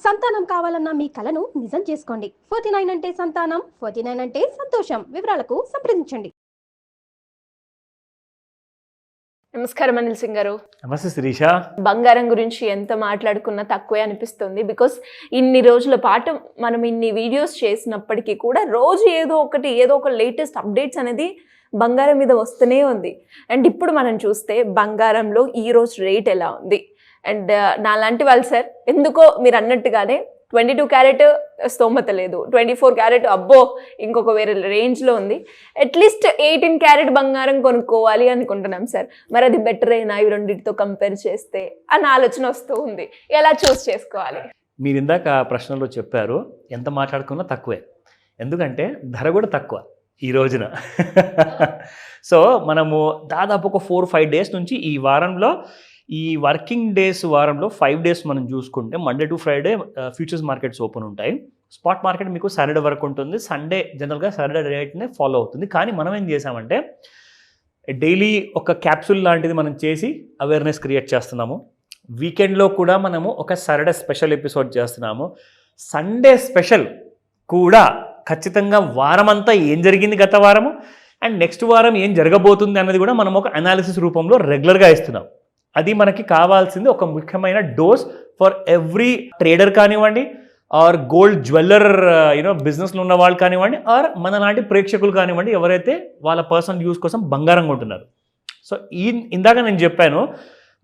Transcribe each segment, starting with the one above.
సంతానం కావాలన్న మీ కలను నిజం చేసుకోండి. 49 అంటే సంతానం, 49 అంటే సంతోషం. వివరాలకు సంప్రదించండి. నమస్కారం అనిల్ సింగ్ గారు. నమస్తే శిరీష. బంగారం గురించి ఎంత మాట్లాడుకున్నా తక్కువే అనిపిస్తుంది. బికాస్ ఇన్ని రోజుల పాటు మనం ఇన్ని వీడియోస్ చేసినప్పటికీ కూడా రోజు ఏదో ఒక లేటెస్ట్ అప్డేట్స్ అనేది బంగారం మీద వస్తూనే ఉంది. అండ్ ఇప్పుడు మనం చూస్తే బంగారంలో ఈ రోజు రేట్ ఎలా ఉంది. అండ్ నాలాంటి వాళ్ళు సార్ ఎందుకో మీరు అన్నట్టుగానే 22 క్యారెట్ స్తోమత లేదు, 24 క్యారెట్ అబ్బో ఇంకొక వేరే రేంజ్లో ఉంది. అట్లీస్ట్ 18 క్యారెట్ బంగారం కొనుక్కోవాలి అనుకుంటున్నాం సార్. మరి అది బెటర్ అయినా ఇవి రెండింటితో కంపేర్ చేస్తే అన్న ఆలోచన వస్తూ ఉంది. ఎలా చూస్ చేసుకోవాలి? మీరు ఇందాక ప్రశ్నలో చెప్పారు ఎంత మాట్లాడుకున్నా తక్కువే, ఎందుకంటే ధర కూడా తక్కువ ఈ రోజున. సో మనము దాదాపు ఒక 4-5 డేస్ నుంచి ఈ వారంలో, ఈ వర్కింగ్ డేస్ వారంలో 5 డేస్ మనం చూసుకుంటే Monday to Friday futures markets open ఉంటాయి. స్పాట్ మార్కెట్ మీకు సాటర్డే వరకు ఉంటుంది. సండే జనరల్గా సాటర్డే రేట్నే ఫాలో అవుతుంది. కానీ మనం ఏం చేసామంటే డైలీ ఒక క్యాప్సూల్ లాంటిది మనం చేసి అవేర్నెస్ క్రియేట్ చేస్తున్నాము. వీకెండ్లో కూడా మనము ఒక సాటర్డే స్పెషల్ ఎపిసోడ్ చేస్తున్నాము. సండే స్పెషల్ కూడా ఖచ్చితంగా వారం అంతా ఏం జరిగింది గత వారము అండ్ నెక్స్ట్ వారం ఏం జరగబోతుంది అన్నది కూడా మనం ఒక అనాలిసిస్ రూపంలో రెగ్యులర్గా ఇస్తున్నాం. అది మనకి కావాల్సింది ఒక ముఖ్యమైన డోస్ ఫర్ ఎవ్రీ ట్రేడర్ కానివ్వండి, ఆర్ గోల్డ్ జ్యువెల్లర్ బిజినెస్లో ఉన్న వాళ్ళు కానివ్వండి, ఆర్ మన లాంటి ప్రేక్షకులు కానివ్వండి, ఎవరైతే వాళ్ళ పర్సనల్ యూస్ కోసం బంగారం కొంటున్నారు. సో ఇందాక నేను చెప్పాను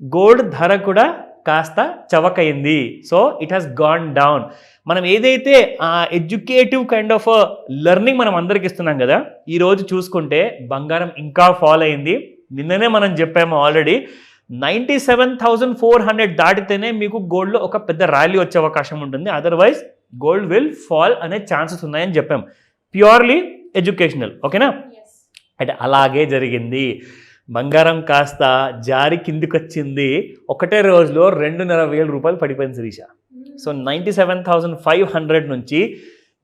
గోల్డ్ ధర కూడా కాస్త చవకైంది. So it has gone down. మనం ఏదైతే ఎడ్యుకేటివ్ కైండ్ ఆఫ్ లెర్నింగ్ మనం అందరికి ఇస్తున్నాం కదా, ఈరోజు చూసుకుంటే బంగారం ఇంకా ఫాల్ అయింది. నిన్ననే మనం చెప్పాము ఆల్రెడీ 97,400 దాటితేనే మీకు గోల్డ్లో ఒక పెద్ద ర్యాలీ వచ్చే అవకాశం ఉంటుంది. అదర్వైజ్ గోల్డ్ విల్ ఫాల్ అనే ఛాన్సెస్ ఉన్నాయని చెప్పాం. ప్యూర్లీ ఎడ్యుకేషనల్, ఓకేనా? అంటే అలాగే జరిగింది. బంగారం కాస్త జారి కిందికి వచ్చింది. ఒకటే రోజులో 2,500 రూపాయలు పడిపోయింది శిరీష. సో 97,500 నుంచి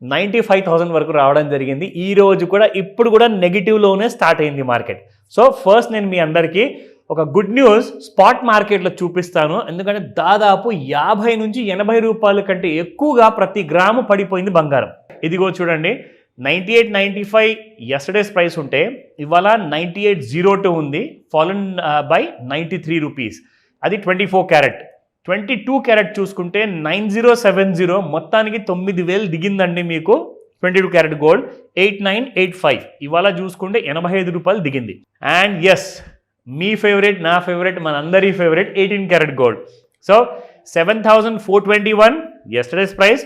95,000 వరకు రావడం జరిగింది. ఈ రోజు కూడా ఇప్పుడు కూడా నెగిటివ్లోనే స్టార్ట్ అయింది మార్కెట్. సో ఫస్ట్ నేను మీ అందరికీ ఒక గుడ్ న్యూస్ స్పాట్ మార్కెట్లో చూపిస్తాను. ఎందుకంటే దాదాపు 50 నుంచి 80 రూపాయల కంటే ఎక్కువగా ప్రతి గ్రాము పడిపోయింది బంగారం. ఇదిగో చూడండి, 98.95 ఎస్టర్డేస్ ప్రైస్ ఉంటే ఇవాళ 98.02 ఉంది, ఫాలన్ బై 93 రూపీస్. అది 24 క్యారెట్. 22 క్యారెట్ చూసుకుంటే 9070, మొత్తానికి 9,000 దిగిందండి మీకు. 22 క్యారెట్ గోల్డ్ 8985. ఇవాళ చూసుకుంటే 85 రూపాయలు దిగింది. అండ్ ఎస్, మీ ఫేవరెట్, నా ఫేవరెట్, మనందరి favourite 18 carat gold. So 7,421 yesterday's price.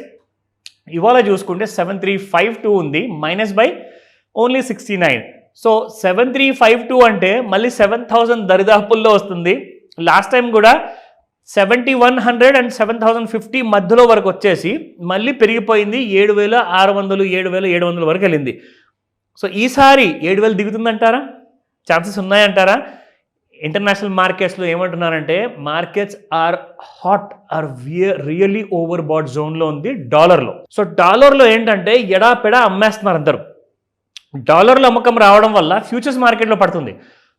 ఇవాళ చూసుకుంటే 7,352 ఉంది, మైనస్ బై ఓన్లీ 69. సో 7,352 అంటే మళ్ళీ 7,000 దరిదాపుల్లో వస్తుంది. లాస్ట్ టైం కూడా 7,100 అండ్ 7,050 మధ్యలో వరకు వచ్చేసి మళ్ళీ పెరిగిపోయింది. 7,600, 7,700 వరకు వెళ్ళింది. సో ఈసారి 7,000 దిగుతుందంటారా? ఛాన్సెస్ ఉన్నాయంటారా? ఇంటర్నేషనల్ మార్కెట్స్లో ఏమంటున్నారంటే markets are hot, are really overbought జోన్లో ఉంది డాలర్లో. సో డాలర్లో ఏంటంటే ఎడాపెడా అమ్మేస్తున్నారు అందరూ. డాలర్లో అమ్మకం రావడం వల్ల ఫ్యూచర్స్ మార్కెట్లో పడుతుంది.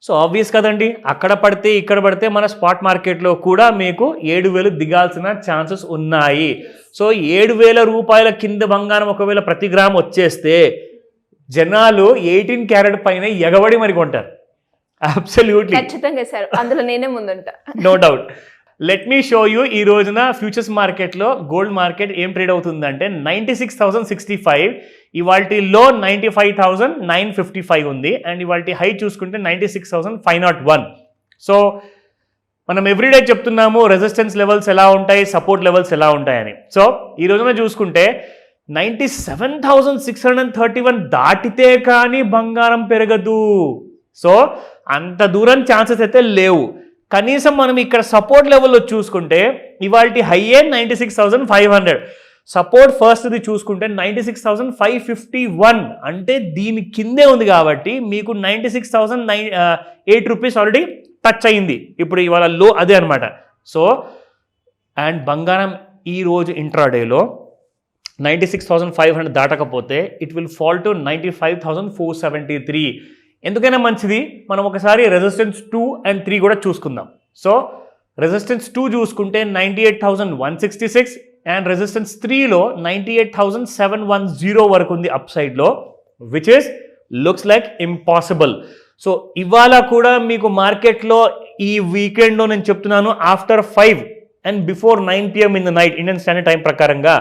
సో ఆబ్వియస్ కదండి, అక్కడ పడితే ఇక్కడ పడితే మన స్పాట్ మార్కెట్లో కూడా మీకు 7,000 దిగాల్సిన ఛాన్సెస్ ఉన్నాయి. సో 7,000 రూపాయల కింద బంగారం ఒకవేళ ప్రతి గ్రామ్ వచ్చేస్తే జనాలు 18 క్యారెట్ పైన ఎగబడి మరి కొంటారు. అబ్సల్యూట్లీ, ఖచ్చితంగా సార్, అందులో నేనే ముందుంటా, no doubt. Let me show you. ఈ రోజున ఫ్యూచర్స్ మార్కెట్లో గోల్డ్ మార్కెట్ ఏం ట్రేడ్ అవుతుందంటే 96,065, ఇవాల్టి లో 95,955 ఉంది. అండ్ ఇవాల్టి హై చూసుకుంటే 96,501. సో మనం ఎవ్రీడే చెప్తున్నాము రెసిస్టెన్స్ లెవెల్స్ ఎలా ఉంటాయి, సపోర్ట్ లెవెల్స్ ఎలా ఉంటాయని. సో ఈ రోజున చూసుకుంటే 97,631 దాటితే కానీ బంగారం పెరగదు. సో అంత దూరం ఛాన్సెస్ అయితే లేవు. కనీసం మనం ఇక్కడ సపోర్ట్ లెవెల్లో చూసుకుంటే ఇవాల్టి హైయే 96,500, సపోర్ట్ ఫస్ట్ది చూసుకుంటే 96,551, అంటే దీని కిందే ఉంది. కాబట్టి మీకు 96,008 రూపీస్ ఆల్రెడీ టచ్ అయింది. ఇప్పుడు ఇవాళ లో అదే అనమాట. సో అండ్ బంగారం ఈరోజు ఇంట్రాడేలో 96,500 దాటకపోతే ఇట్ విల్ ఫాల్ టు 95,473. ఎందుకైనా మంచిది మనం ఒకసారి రెసిస్టెన్స్ 2 and 3 కూడా చూసుకుందాం. సో రెసిస్టెన్స్ 2 చూసుకుంటే 98,166 అండ్ రెసిస్టెన్స్ 3లో 98,710 వరకు ఉంది అప్ సైడ్లో, which is looks like impossible. So ఇవాళ కూడా మీకు మార్కెట్లో ఈ వీకెండ్లో నేను చెప్తున్నాను after 5 and before 9 PM in the night Indian standard time ప్రకారంగా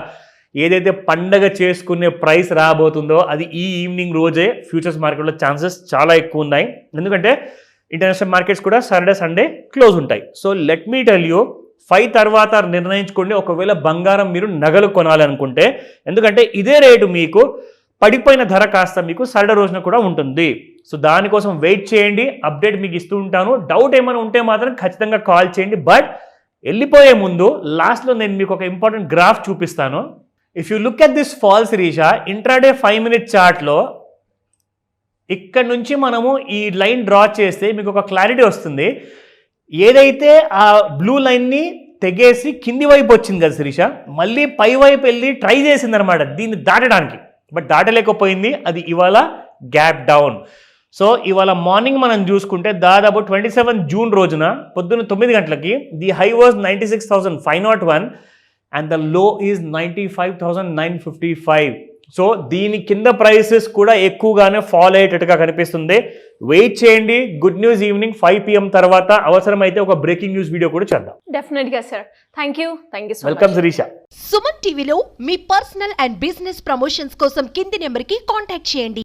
ఏదైతే పండగ చేసుకునే ప్రైస్ రాబోతుందో అది ఈ ఈవినింగ్ రోజే ఫ్యూచర్స్ మార్కెట్లో ఛాన్సెస్ చాలా ఎక్కువ ఉన్నాయి. ఎందుకంటే ఇంటర్నేషనల్ మార్కెట్స్ కూడా సాటర్డే సండే క్లోజ్ ఉంటాయి. So let me tell you 5 తర్వాత నిర్ణయించుకోండి ఒకవేళ బంగారం మీరు నగలు కొనాలనుకుంటే. ఎందుకంటే ఇదే రేటు మీకు పడిపోయిన ధర కాస్త మీకు సాటర్డే రోజున కూడా ఉంటుంది. సో దానికోసం వెయిట్ చేయండి, అప్డేట్ మీకు ఇస్తూ ఉంటాను. డౌట్ ఏమైనా ఉంటే మాత్రం ఖచ్చితంగా కాల్ చేయండి. బట్ వెళ్ళిపోయే ముందు లాస్ట్లో నేను మీకు ఒక ఇంపార్టెంట్ గ్రాఫ్ చూపిస్తాను. If you look at this fall Sirisha, intraday 5 minute చార్ట్లో ఇక్కడ నుంచి మనము ఈ లైన్ డ్రా చేస్తే మీకు ఒక క్లారిటీ వస్తుంది. ఏదైతే ఆ బ్లూ లైన్ని తెగేసి కింది వైపు వచ్చింది కదా శిరీష, మళ్ళీ పై వైపు వెళ్ళి ట్రై చేసింది అనమాట దీన్ని దాటడానికి, బట్ దాటలేకపోయింది. అది ఇవాళ గ్యాప్ డౌన్. సో ఇవాళ మార్నింగ్ మనం చూసుకుంటే దాదాపు 27 జూన్ రోజున పొద్దున్న 9 గంటలకి the high was 96,501 and the low is 95,955. So దీని కింద ప్రైసెస్ కూడా ఎక్కువగానే ఫాల్ అయ్యేటట్టుగా కనిపిస్తుంది. వెయిట్ చేయండి. గుడ్ న్యూస్ ఈవినింగ్ 5 PM తర్వాత అవసరమైతే ఒక బ్రేకింగ్ న్యూస్ వీడియో కూడా చేద్దాం. డెఫినెట్గా sir. Thank you so welcome Sirisha. Suman టీవీలో మీ పర్సనల్ అండ్ బిజినెస్ ప్రమోషన్స్ కోసం కింది నెంబర్కి కాంటాక్ట్ చేయండి.